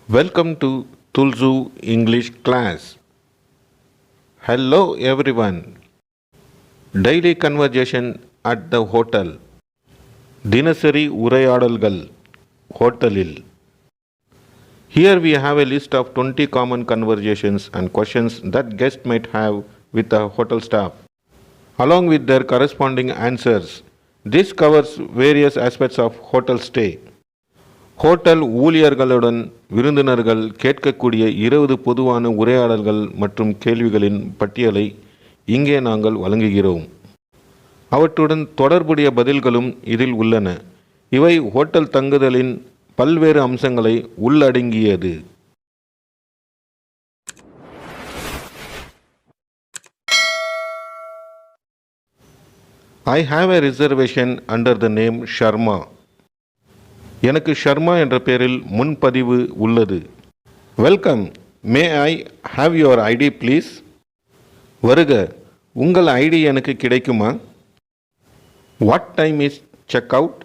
Welcome to Tulzu English class. Hello everyone. Daily conversation at the hotel. தினசரி உரையாடல்கள் ஹோட்டலில். Here we have a list of 20 common conversations and questions that guests might have with the hotel staff, along with their corresponding answers. This covers various aspects of hotel stay. Hotel ஊழியர்களுடன் விருந்தினர்கள் கேட்கக்கூடிய 20 பொதுவான உரையாடல்கள் மற்றும் கேள்விகளின் பட்டியலை இங்கே நாங்கள் வழங்குகிறோம். அவற்றுடன் தொடர்புடைய பதில்களும் இதில் உள்ளன. இவை ஹோட்டல் தங்குதலின் பல்வேறு அம்சங்களை உள்ளடங்கியது. I have a reservation under the name Sharma. எனக்கு ஷர்மா என்ற பெயரில் முன்பதிவு உள்ளது. Welcome, may I have your ID please? வருக, உங்கள் ஐடி எனக்கு கிடைக்குமா? What time is check out?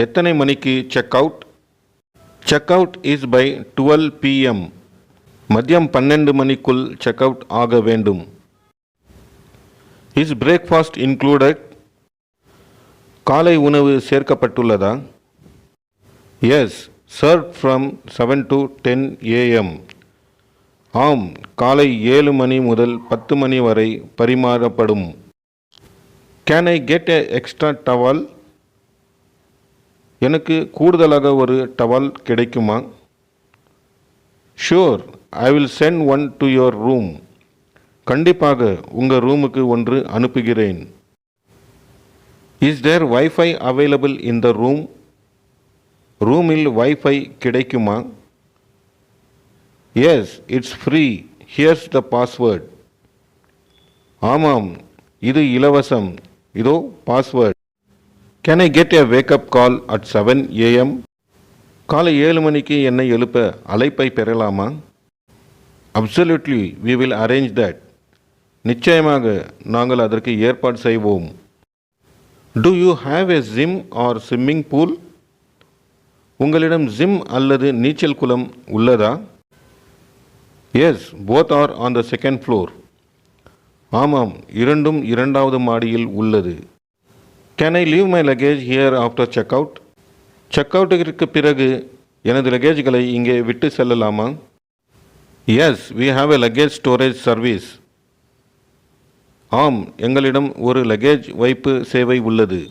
எத்தனை மணிக்கு check out? Check out is by 12 PM. மதியம் 12 மணிக்குள் செக் அவுட் ஆக வேண்டும். Is breakfast included? காலை உணவு சேர்க்கப்பட்டுள்ளதா? Yes, serve from 7 to 10 AM. ஆம், காலை 7 மணி முதல் 10 மணி வரை பரிமாறப்படும். Can I get a extra towel? எனக்கு கூடுதலாக ஒரு டவல் கிடைக்குமா? Sure, I will send one to your room. கண்டிப்பாக உங்கள் ரூமுக்கு ஒன்று அனுப்புகிறேன். Is there wifi available in the room? ரூமில் வைஃபை கிடைக்குமா? Yes, it's free. Here's the password. ஆமாம், இது இலவசம். இதோ password. Can I get a wake up call at 7 AM? காலை 7 மணிக்கு என்னை எழுப்ப அழைப்பை பெறலாமா? Absolutely, we will arrange that. நிச்சயமாக நாங்கள் அதற்கு ஏற்பாடு செய்வோம். Do you have a gym or swimming pool? உங்களிடம் ஜிம் அல்லது நீச்சல் குளம் உள்ளதா? Yes, both are on the second floor. ஆமாம், இரண்டும் இரண்டாவது மாடியில் உள்ளது. Can I leave my luggage here after check out? Check அவுட்டிற்கு பிறகு எனது லக்கேஜ்களை இங்கே விட்டு செல்லலாமா? Yes, we have a luggage storage service. ஆம், எங்களிடம் ஒரு லக்கேஜ் வைப்பு சேவை உள்ளது.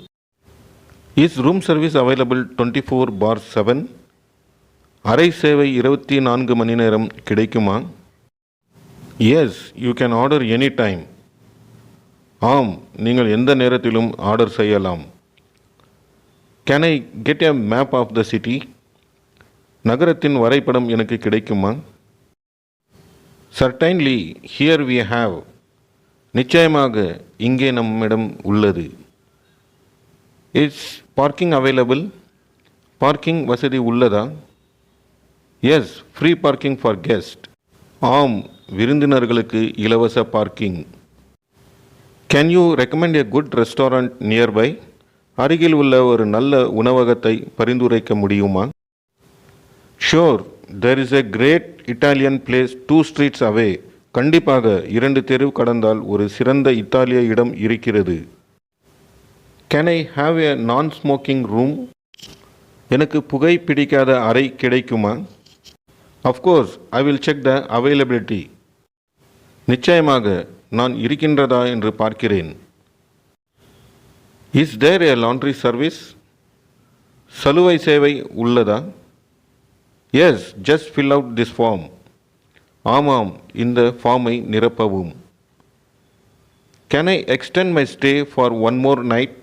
Is room service available 24/7? அறை சேவை 24 மணி நேரம் கிடைக்குமா? Yes, you can order any time. ஆம், நீங்கள் எந்த நேரத்திலும் ஆர்டர் செய்யலாம். Can I get a map of the city? நகரத்தின் வரைபடம் எனக்கு கிடைக்குமா? Certainly, here we have. நிச்சயமாக இங்கே நம்மிடம் உள்ளது. It's parking available? பார்க்கிங் வசதி உள்ளதா? Yes, free parking for guest. ஆம், விருந்தினர்களுக்கு இலவச parking. Can you recommend a good restaurant nearby? அருகில் உள்ள ஒரு நல்ல உணவகத்தை பரிந்துரைக்க முடியுமா? Sure, there is a great Italian place 2 streets away. கண்டிப்பாக 2 தெரு கடந்தால் ஒரு சிறந்த இத்தாலிய இடம் இருக்கிறது. கேன் ஐ ஹாவ் எ நான் ஸ்மோக்கிங் ரூம்? எனக்கு புகை பிடிக்காத அறை கிடைக்குமா? Of course, I will check the availability. நிச்சயமாக, நான் இருக்கின்றதா என்று பார்க்கிறேன். Is there a laundry service? சலுவை சேவை உள்ளதா? Yes, just fill out this form. ஆமாம், இந்த ஃபார்மை நிரப்பவும். Can I extend my stay for one more night?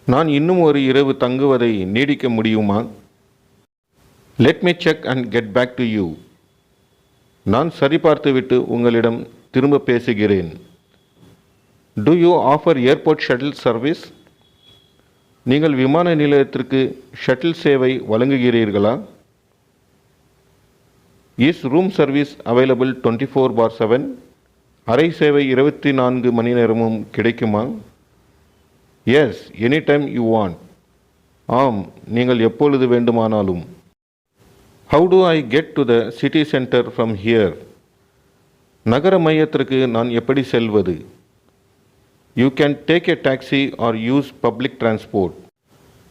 நான் இன்னும் ஒரு இரவு தங்குவதை நீடிக்க முடியுமா? Let me check and get back to you. நான் சரிபார்த்துவிட்டு உங்களிடம் திரும்ப பேசுகிறேன். Do you offer airport shuttle service? நீங்கள் விமான நிலையத்திற்கு ஷட்டில் சேவை வழங்குகிறீர்களா? Is room service available 24/7? அறை சேவை 24 மணி நேரமும் கிடைக்குமா? Yes, any time you want. ஆம், நீங்கள் எப்பொழுது வேண்டுமானாலும். How do I get to the city center from here? நகர மையத்திற்கு நான் எப்படி செல்வது? You can take a taxi or use public transport.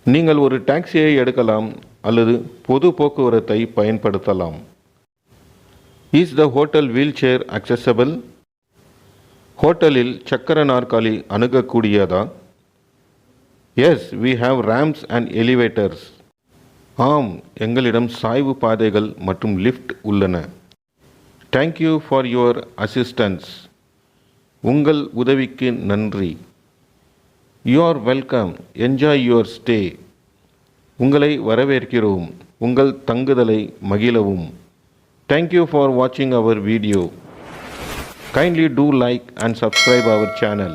நீங்கள் ஒரு டாக்ஸியை எடுக்கலாம் அல்லது பொது போக்குவரத்தை பயன்படுத்தலாம். Is the hotel wheelchair accessible? ஹோட்டலில் சக்கர நாற்காலி அணுகக்கூடியதா? Yes, we have ramps and elevators. ஆம், எங்களிடம் சாய்வு பாதைகள் மற்றும் லிஃப்ட் உள்ளன. Thank you for your assistance. உங்கள் உதவிக்கு நன்றி. You are welcome. Enjoy your stay. உங்களை வரவேற்கிறோம். உங்கள் தங்குதலை மகிழவும். Thank you for watching our video. Kindly do like and subscribe our channel.